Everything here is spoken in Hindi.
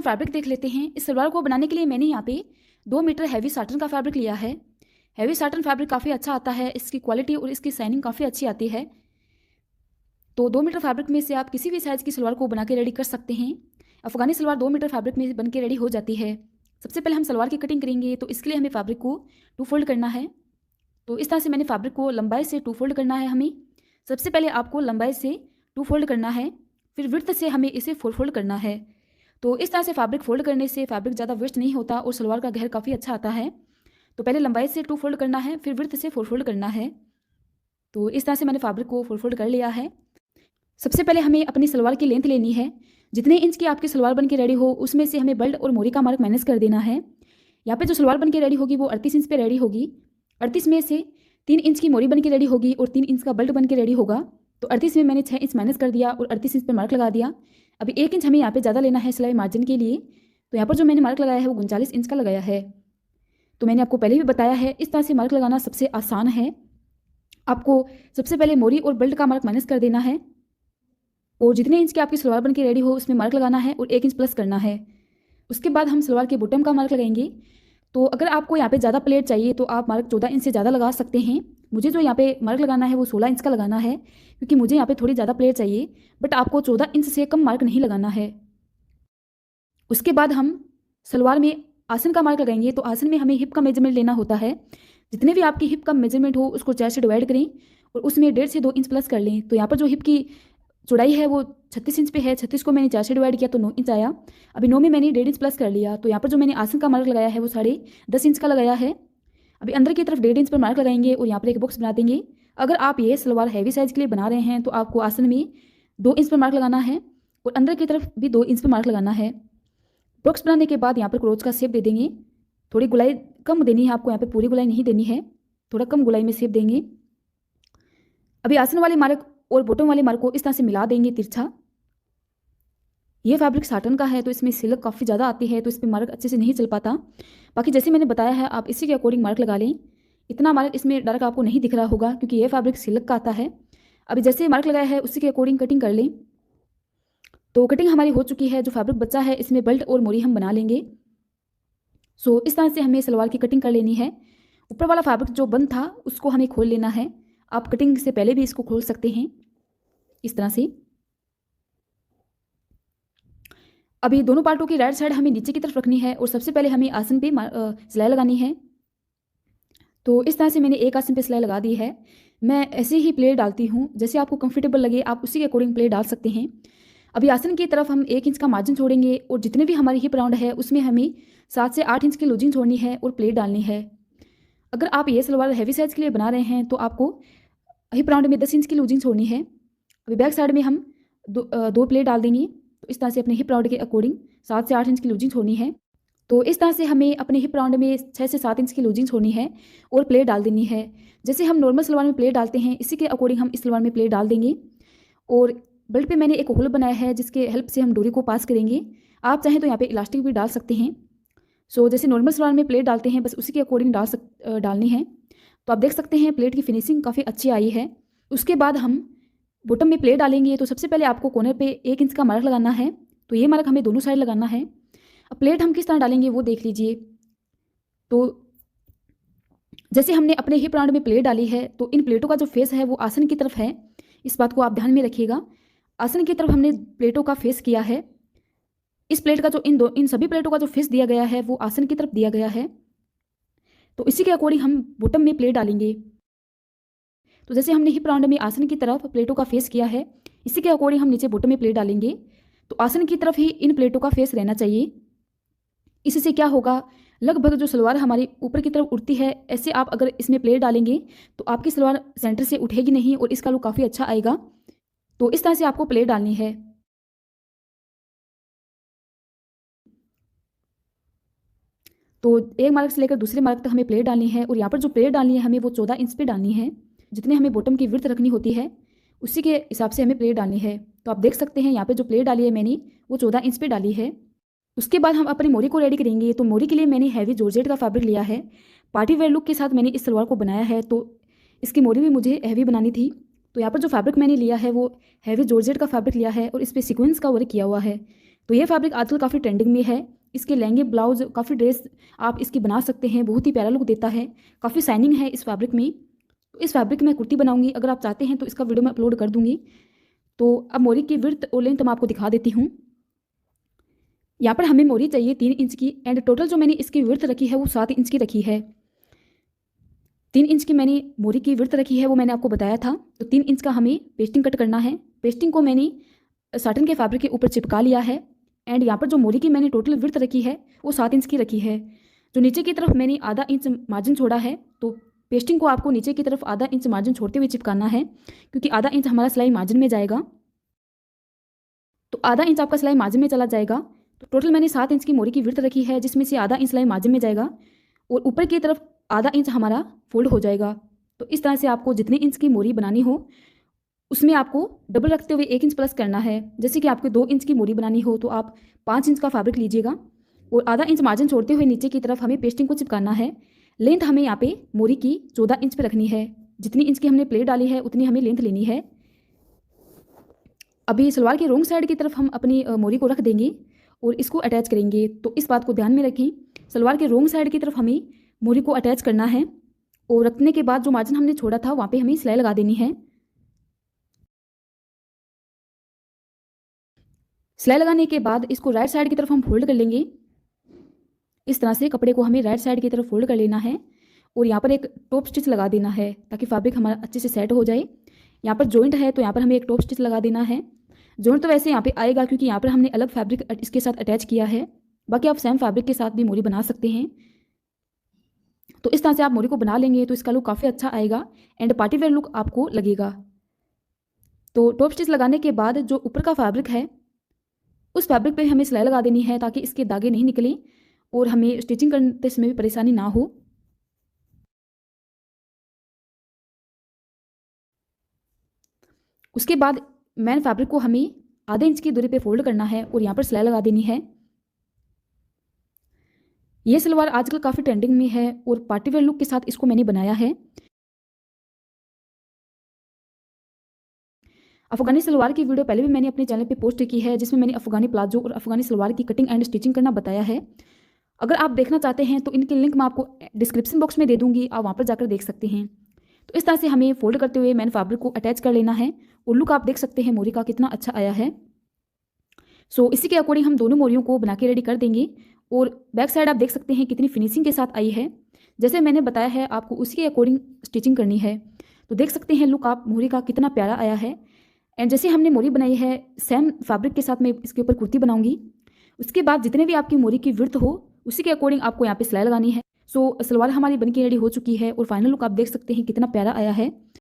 हम फैब्रिक देख लेते हैं। इस सलवार को बनाने के लिए मैंने यहाँ पे 2 मीटर हैवी साटन का फैब्रिक लिया है। हैवी साटन फैब्रिक काफ़ी अच्छा आता है, इसकी क्वालिटी और इसकी शाइनिंग काफ़ी अच्छी आती है। तो 2 मीटर फैब्रिक में से आप किसी भी साइज़ की सलवार को बना के रेडी कर सकते हैं। अफगानी सलवार 2 मीटर फैब्रिक में बन के रेडी हो जाती है। सबसे पहले हम सलवार की कटिंग करेंगे, तो इसके लिए हमें फैब्रिक को 2 फोल्ड करना है। तो इस तरह से मैंने फैब्रिक को लंबाई से 2 फोल्ड करना है हमें। सबसे पहले आपको लंबाई से 2 फोल्ड करना है, फिर विड्थ से हमें इसे 4 फोल्ड करना है। तो इस तरह से फैब्रिक फोल्ड करने से फैब्रिक ज़्यादा वेस्ट नहीं होता और सलवार का घेर काफ़ी अच्छा आता है। तो पहले लंबाई से 2 फोल्ड करना है, फिर विड्थ से 4 फोल्ड करना है। तो इस तरह से मैंने फैब्रिक को 4 फोल्ड कर लिया है। सबसे पहले हमें अपनी सलवार की लेंथ लेनी है। जितने इंच की आपकी सलवार बन के रेडी हो उसमें से हमें बेल्ट और मोरी का मार्क माइनस कर देना है। यहाँ पे जो सलवार बन के रेडी होगी वो 38 इंच पे रेडी होगी। 38 में से 3 इंच की मोरी बन के रेडी होगी और 3 इंच का बेल्ट बन के रेडी होगा। तो 38 में मैंने 6 इंच माइनस कर दिया और 38 इंच पे मार्क लगा दिया। अभी 1 इंच हमें यहाँ पे ज़्यादा लेना है सिलाई मार्जिन के लिए। तो यहाँ पर जो मैंने मार्क लगाया है वो 39 इंच का लगाया है। तो मैंने आपको पहले भी बताया है, इस तरह से मार्क लगाना सबसे आसान है। आपको सबसे पहले मोरी और बेल्ट का मार्क माइनस कर देना है और जितने इंच की आपकी सलवार बन के रेडी हो उसमें मार्क लगाना है और 1 इंच प्लस करना है। उसके बाद हम सलवार के बॉटम का मार्क लगाएंगे। तो अगर आपको यहाँ पे ज़्यादा प्लेट चाहिए तो आप मार्क 14 इंच से ज़्यादा लगा सकते हैं। मुझे जो यहाँ पे मार्क लगाना है वो 16 इंच का लगाना है, क्योंकि मुझे यहाँ पे थोड़ी ज़्यादा प्लेट चाहिए, बट आपको 14 इंच से कम मार्क नहीं लगाना है। उसके बाद हम सलवार में आसन का मार्क लगाएंगे। तो आसन में हमें हिप का मेजरमेंट लेना होता है। जितने भी आपकी हिप का मेजरमेंट हो उसको 4 से डिवाइड करें और उसमें 1.5 से 2 इंच प्लस कर लें। तो यहाँ पर जो हिप की चौड़ाई है वो 36 इंच पे है। 36 को मैंने 4 से डिवाइड किया तो 9 इंच आया। अभी 9 में मैंने 1.5 इंच प्लस कर लिया। तो यहाँ पर जो मैंने आसन का मार्क लगाया है वो 10.5 इंच का लगाया है। अभी अंदर की तरफ 1.5 इंच पर मार्क लगाएंगे और यहाँ पर एक बॉक्स बना देंगे। अगर आप ये सलवार हैवी साइज़ के लिए बना रहे हैं तो आपको आसन में 2 इंच पर मार्क लगाना है और अंदर की तरफ भी 2 इंच पर मार्क लगाना है। बॉक्स बनाने के बाद यहाँ पर क्रोच का शेप दे देंगे। थोड़ी गुलाई कम देनी है आपको, यहाँ पे पूरी गुलाई नहीं देनी है, थोड़ा कम गुलाई में शेप देंगे। अभी आसन वाले मार्क और बॉटम वाले मार्क को इस तरह से मिला देंगे तिरछा। ये फैब्रिक साटन का है तो इसमें सिल्क काफ़ी ज़्यादा आती है, तो इस पर मार्क अच्छे से नहीं चल पाता। बाकी जैसे मैंने बताया है आप इसी के अकॉर्डिंग मार्क लगा लें। इतना मार्क इसमें डार्क आपको नहीं दिख रहा होगा क्योंकि ये फैब्रिक सिल्क का आता है। अभी जैसे मार्क लगाया है उसी के अकॉर्डिंग कटिंग कर लें। तो कटिंग हमारी हो चुकी है। जो फैब्रिक बचा है इसमें बेल्ट और मोरी हम बना लेंगे। सो इस तरह से हमें सलवार की कटिंग कर लेनी है। ऊपर वाला फैब्रिक जो बंद था उसको हमें खोल लेना है। आप कटिंग से पहले भी इसको खोल सकते हैं इस तरह से। अभी दोनों पार्टों की राइट साइड हमें नीचे की तरफ रखनी है और सबसे पहले हमें आसन पे सिलाई लगानी है। तो इस तरह से मैंने एक आसन पे सिलाई लगा दी है। मैं ऐसे ही प्लेट डालती हूँ, जैसे आपको कंफर्टेबल लगे आप उसी के अकॉर्डिंग प्लेट डाल सकते हैं। अभी आसन की तरफ हम 1 इंच का मार्जिन छोड़ेंगे और जितने भी हमारी हिप राउंड है उसमें हमें 7 से 8 इंच की लूजिंग छोड़नी है और प्लेट डालनी है। अगर आप ये सलवार हैवी साइज़ के लिए बना रहे हैं तो आपको हिप राउंड में 10 इंच की लूजिंग छोड़नी है। अभी बैक साइड में हम दो प्लेट डाल देंगे। तो इस तरह से अपने हिप राउंड के अकॉर्डिंग 7 से 8 इंच की लूजिंग छोड़नी है। तो इस तरह से हमें अपने हिप राउंड में 6 से 7 इंच की लूजिंग छोड़नी है और प्लेट डाल देनी है। जैसे हम नॉर्मल सलवार में प्लेट डालते हैं इसी के अकॉर्डिंग हम इस सलवार में प्लेट डाल देंगे। और बेल्ट पे मैंने एक होल बनाया है जिसके हेल्प से हम डोरी को पास करेंगे। आप चाहें तो यहाँ पे इलास्टिक भी डाल सकते हैं। सो जैसे नॉर्मल सलवार में प्लेट डालते हैं बस उसी के अकॉर्डिंग डालनी है। तो आप देख सकते हैं प्लेट की फिनिशिंग काफ़ी अच्छी आई है। उसके बाद हम बॉटम में प्लेट डालेंगे। तो सबसे पहले आपको कोने पे 1 इंच का मार्क लगाना है। तो ये मार्क हमें दोनों साइड लगाना है। अब प्लेट हम किस तरह डालेंगे वो देख लीजिए। तो जैसे हमने अपने हिप राउंड में प्लेट डाली है तो इन प्लेटों का जो फेस है वो आसन की तरफ है। इस बात को आप ध्यान में रखिएगा। आसन की तरफ हमने प्लेटों का फेस किया है। इस प्लेट का जो इन सभी प्लेटों का जो फेस दिया गया है वो आसन की तरफ दिया गया है। तो इसी के अकॉर्डिंग हम बॉटम में प्लेट डालेंगे। तो जैसे हमने हिप राउंड में आसन की तरफ प्लेटों का फेस किया है इसी के अकॉर्डिंग हम नीचे बॉटम में प्लेट डालेंगे। तो आसन की तरफ ही इन प्लेटों का फेस रहना चाहिए। इससे क्या होगा, लगभग जो सलवार हमारी ऊपर की तरफ उठती है ऐसे आप अगर इसमें प्लेट डालेंगे तो आपकी सलवार सेंटर से उठेगी नहीं और इसका लुक काफ़ी अच्छा आएगा। तो इस तरह से आपको प्लेट डालनी है। तो एक मार्क से लेकर दूसरे मार्क तक हमें प्लेट डालनी है और यहाँ पर जो प्लेट डालनी है हमें वो 14 इंच पे डालनी है। जितने हमें बॉटम की विड्थ रखनी होती है उसी के हिसाब से हमें प्लेट डालनी है। तो आप देख सकते हैं यहाँ पे जो प्लेट डाली है मैंने वो 14 इंच पे डाली है। उसके बाद हम अपनी मोरी को रेडी करेंगे। तो मोरी के लिए मैंने हैवी जॉर्जेट का फैब्रिक लिया है। पार्टी वेयर लुक के साथ मैंने इस सलवार को बनाया है तो इसकी मोरी भी मुझे हैवी बनानी थी। तो यहाँ पर जो फैब्रिक मैंने लिया है वो हैवी जॉर्जेट का फैब्रिक लिया है और इस पर सीक्वेंस का वर्क किया हुआ है। तो ये फैब्रिक आजकल काफ़ी ट्रेंडिंग में है। इसके लहंगे, ब्लाउज, काफ़ी ड्रेस आप इसकी बना सकते हैं, बहुत ही प्यारा लुक देता है, काफ़ी शाइनिंग है इस फैब्रिक में। तो इस फैब्रिक में कुर्ती बनाऊंगी, अगर आप चाहते हैं तो इसका वीडियो मैं अपलोड कर दूंगी। तो अब मोरी की विड्थ और लेंथ मैं आपको दिखा देती हूँ। यहाँ पर हमें मोरी चाहिए 3 इंच की, एंड टोटल जो मैंने इसकी विड्थ रखी है वो 7 इंच की रखी है। 3 इंच की मैंने मोरी की विड्थ रखी है, वो मैंने आपको बताया था। तो 3 इंच का हमें पेस्टिंग कट करना है। पेस्टिंग को मैंने साटन के फैब्रिक के ऊपर चिपका लिया है। एंड यहाँ पर जो मोरी की मैंने टोटल विड्थ रखी है वो 7 इंच की रखी है। जो नीचे की तरफ मैंने आधा इंच मार्जिन छोड़ा है, तो पेस्टिंग को आपको नीचे की तरफ आधा इंच मार्जिन छोड़ते हुए चिपकाना है, क्योंकि आधा इंच हमारा सिलाई मार्जिन में जाएगा। तो आधा इंच आपका सिलाई मार्जिन में चला जाएगा। तो टोटल मैंने 7 इंच की मोरी की विड्थ रखी है, जिसमें से आधा इंच सिलाई मार्जिन में जाएगा और ऊपर की तरफ आधा इंच हमारा फोल्ड हो जाएगा। तो इस तरह से आपको जितने इंच की मोरी बनानी हो उसमें आपको डबल रखते हुए 1 इंच प्लस करना है। जैसे कि आपको 2 इंच की मोरी बनानी हो तो आप 5 इंच का फैब्रिक लीजिएगा और आधा इंच मार्जिन छोड़ते हुए नीचे की तरफ हमें पेस्टिंग को चिपकाना है। लेंथ हमें यहाँ पे मोरी की 14 इंच पे रखनी है। जितनी इंच की हमने प्लेट डाली है उतनी हमें लेंथ लेनी है। अभी सलवार की रोंग साइड की तरफ हम अपनी मोरी को रख देंगे और इसको अटैच करेंगे। तो इस बात को ध्यान में रखें, सलवार के रोंग साइड की तरफ हमें मोरी को अटैच करना है और रखने के बाद जो मार्जिन हमने छोड़ा था वहाँ पे हमें सिलाई लगा देनी है। सिलाई लगाने के बाद इसको राइट साइड की तरफ हम फोल्ड कर लेंगे। इस तरह से कपड़े को हमें राइट साइड की तरफ फोल्ड कर लेना है और यहाँ पर एक टॉप स्टिच लगा देना है ताकि फैब्रिक हमारा अच्छे से सेट हो जाए। यहाँ पर जॉइंट है तो यहाँ पर हमें एक टॉप स्टिच लगा देना है। जॉइंट तो वैसे यहाँ पे आएगा क्योंकि यहाँ पर हमने अलग फैब्रिक इसके साथ अटैच किया है, बाकी आप सेम फैब्रिक के साथ भी मोरी बना सकते हैं। तो इस तरह से आप मोरी को बना लेंगे तो इसका लुक काफ़ी अच्छा आएगा एंड पार्टी वेयर लुक आपको लगेगा। तो टॉप स्टिच लगाने के बाद जो ऊपर का फैब्रिक है उस फैब्रिक पे हमें सिलाई लगा देनी है ताकि इसके दागे नहीं निकलें और हमें स्टिचिंग करते समय भी परेशानी ना हो। उसके बाद मेन फैब्रिक को हमें आधे इंच की दूरी पे फोल्ड करना है और यहाँ पर सिलाई लगा देनी है। ये सलवार आजकल काफ़ी ट्रेंडिंग में है और पार्टी वेयर लुक के साथ इसको मैंने बनाया है। अफगानी सलवार की वीडियो पहले भी मैंने अपने चैनल पे पोस्ट की है, जिसमें मैंने अफगानी प्लाजो और अफगानी सलवार की कटिंग एंड स्टिचिंग करना बताया है। अगर आप देखना चाहते हैं तो इनके लिंक मैं आपको डिस्क्रिप्शन बॉक्स में दे दूंगी, आप वहाँ पर जाकर देख सकते हैं। तो इस तरह से हमें फोल्ड करते हुए मैन फैब्रिक को अटैच कर लेना है और लुक आप देख सकते हैं मोरी का कितना अच्छा आया है। सो इसी के अकॉर्डिंग हम दोनों मोरियों को बना के रेडी कर देंगे और बैक साइड आप देख सकते हैं कितनी फिनिशिंग के साथ आई है। जैसे मैंने बताया है आपको उसी के अकॉर्डिंग स्टिचिंग करनी है। तो देख सकते हैं लुक आप मोरी का कितना प्यारा आया है। एंड जैसे हमने मोरी बनाई है सेम फैब्रिक के साथ मैं इसके ऊपर कुर्ती बनाऊंगी। उसके बाद जितने भी आपकी मोरी की विड्थ हो उसी के अकॉर्डिंग आपको यहाँ पे सिलाई लगानी है। सो सलवार हमारी बनके रेडी हो चुकी है और फाइनल लुक आप देख सकते हैं कितना प्यारा आया है।